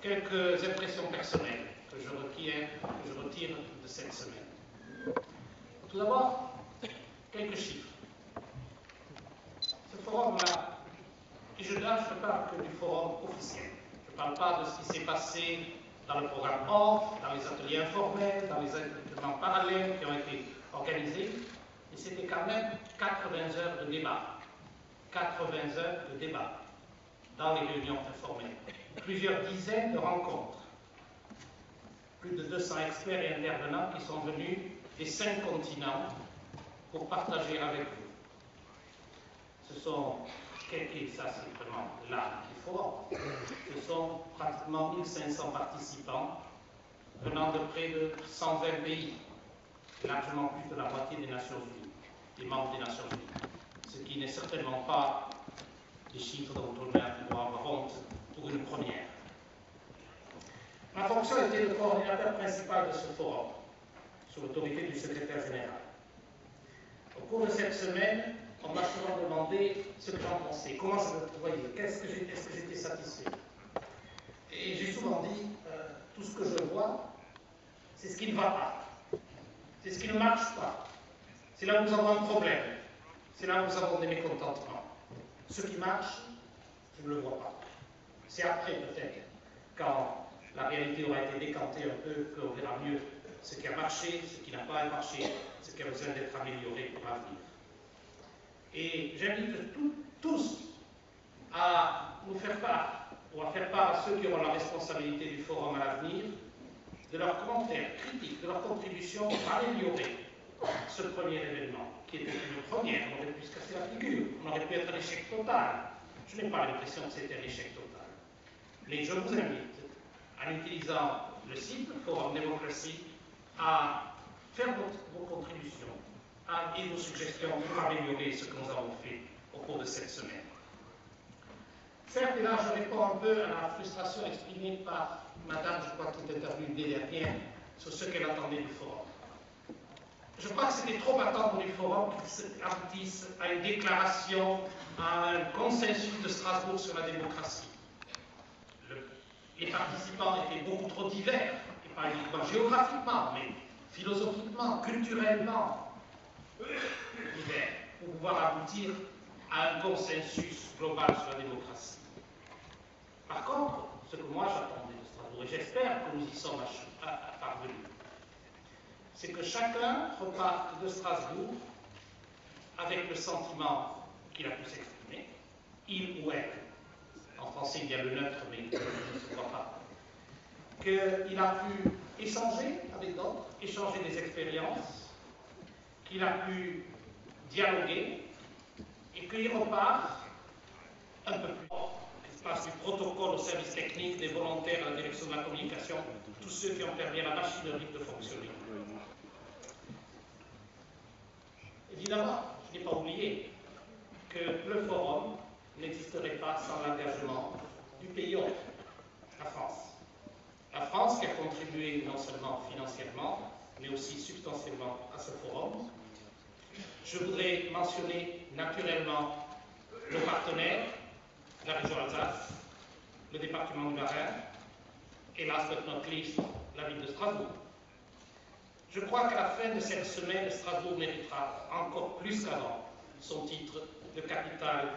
quelques impressions personnelles que je retire de cette semaine. Tout d'abord, quelques chiffres. Ce forum-là, et je parle que du forum officiel. Je ne parle pas de ce qui s'est passé dans le programme OFF, dans les ateliers informels, dans les événements parallèles qui ont été organisés. Et c'était quand même 80 heures de débat. 80 heures de débat dans les réunions informelles. Plusieurs dizaines de rencontres. Plus de 200 experts et intervenants qui sont venus des 5 continents pour partager avec vous. Ce sont, et ça c'est vraiment l'âme du forum, ce sont pratiquement 1500 participants venant de près de 120 pays, largement plus de la moitié des Nations Unies, des membres des Nations Unies, ce qui n'est certainement pas des chiffres dont on doit avoir honte pour une première. Ma fonction était le coordinateur principal de ce forum, sous l'autorité du secrétaire général. Au cours de cette semaine, on m'a souvent demandé ce que j'en pensais, comment je le voyais, est-ce que j'étais satisfait. Et j'ai souvent dit, tout ce que je vois, c'est ce qui ne va pas, c'est ce qui ne marche pas, c'est là où nous avons un problème, c'est là où nous avons des mécontentements. Ce qui marche, je ne le vois pas. C'est après peut-être, quand la réalité aura été décantée un peu, qu'on verra mieux ce qui a marché, ce qui n'a pas marché, ce qui a besoin d'être amélioré pour l'avenir. Et j'invite tous à nous faire part, ou à faire part à ceux qui auront la responsabilité du forum à l'avenir, de leurs commentaires critiques, de leurs contributions pour améliorer ce premier événement, qui était une première. On aurait pu se casser la figure, on aurait pu être un échec total. Je n'ai pas l'impression que c'était un échec total. Mais je vous invite, en utilisant le site Forum Démocratie, à faire vos contributions et vos suggestions pour améliorer ce que nous avons fait au cours de cette semaine. Certes, et là je réponds un peu à la frustration exprimée par Madame, je crois, qui est interviewée dernière, sur ce qu'elle attendait du forum. Je crois que c'était trop attendre du forum qu'il aboutisse à une déclaration, à un consensus de Strasbourg sur la démocratie. Les participants étaient beaucoup trop divers, et pas uniquement géographiquement, mais philosophiquement, culturellement, divers, pour pouvoir aboutir à un consensus global sur la démocratie. Par contre, ce que moi j'attendais de Strasbourg, et j'espère que nous y sommes parvenus, c'est que chacun reparte de Strasbourg avec le sentiment qu'il a pu s'exprimer, il ou elle. En français, il y a le neutre, mais il ne se voit pas. Qu'il a pu échanger avec d'autres, échanger des expériences, qu'il a pu dialoguer, et qu'il repart un peu plus fort. L'espace du protocole au service technique, des volontaires à la direction de la communication, tous ceux qui ont permis à la machinerie de fonctionner. Évidemment, je n'ai pas oublié que le forum n'existerait pas sans l'engagement du pays hôte, la France. La France qui a contribué non seulement financièrement, mais aussi substantiellement à ce forum. Je voudrais mentionner naturellement nos partenaires, la région Alsace, le département du Bas-Rhin, et last but not least, la ville de Strasbourg. Je crois qu'à la fin de cette semaine, Strasbourg méritera encore plus qu'avant son titre de capitale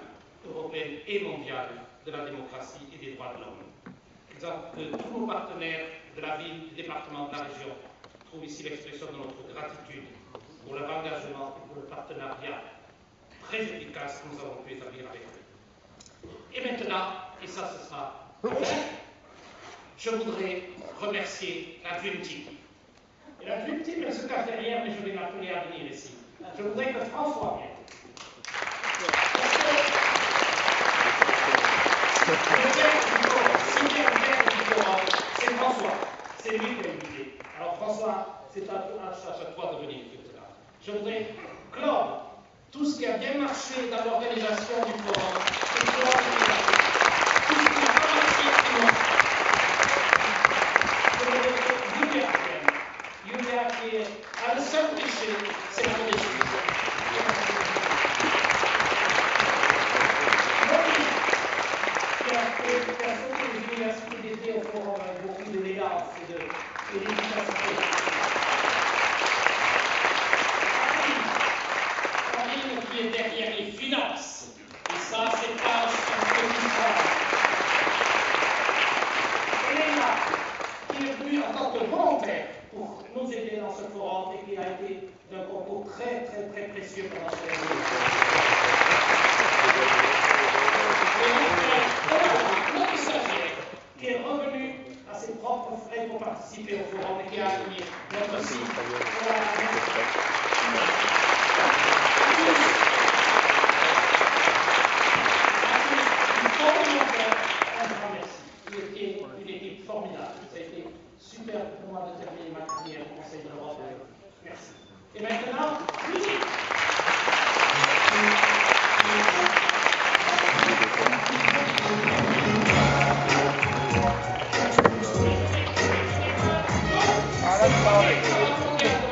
européenne et mondiale de la démocratie et des droits de l'homme. Que tous nos partenaires de la ville, du département, de la région trouvent ici l'expression de notre gratitude pour leur engagement et pour le partenariat très efficace que nous avons pu établir avec eux. Et maintenant, et ça ce sera la fin, je voudrais remercier la Dream Team. Et la Dream Team, elle se cache derrière, mais je vais l'appeler à venir ici. Je voudrais que François vienne. C'est François, c'est lui qui a invité. Alors François, c'est à toi de venir. Je voudrais clore tout ce qui a bien marché dans l'organisation du forum, tout ce qui n'a pas marché, Julia qui a le seul péché, c'est la modestie. Qui a sauté les universités d'été au forum pour nous aider dans ce forum et qui a été d'un concours très précieux pendant cette année. Notre stagiaire qui est revenu à ses propres frais pour participer au forum et qui a signé notre site. Une équipe formidable. Ça a été super pour moi de terminer ma carrière au Conseil de l'Europe. Merci. Et maintenant, musique.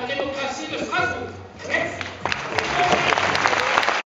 La démocratie de Strasbourg. Merci.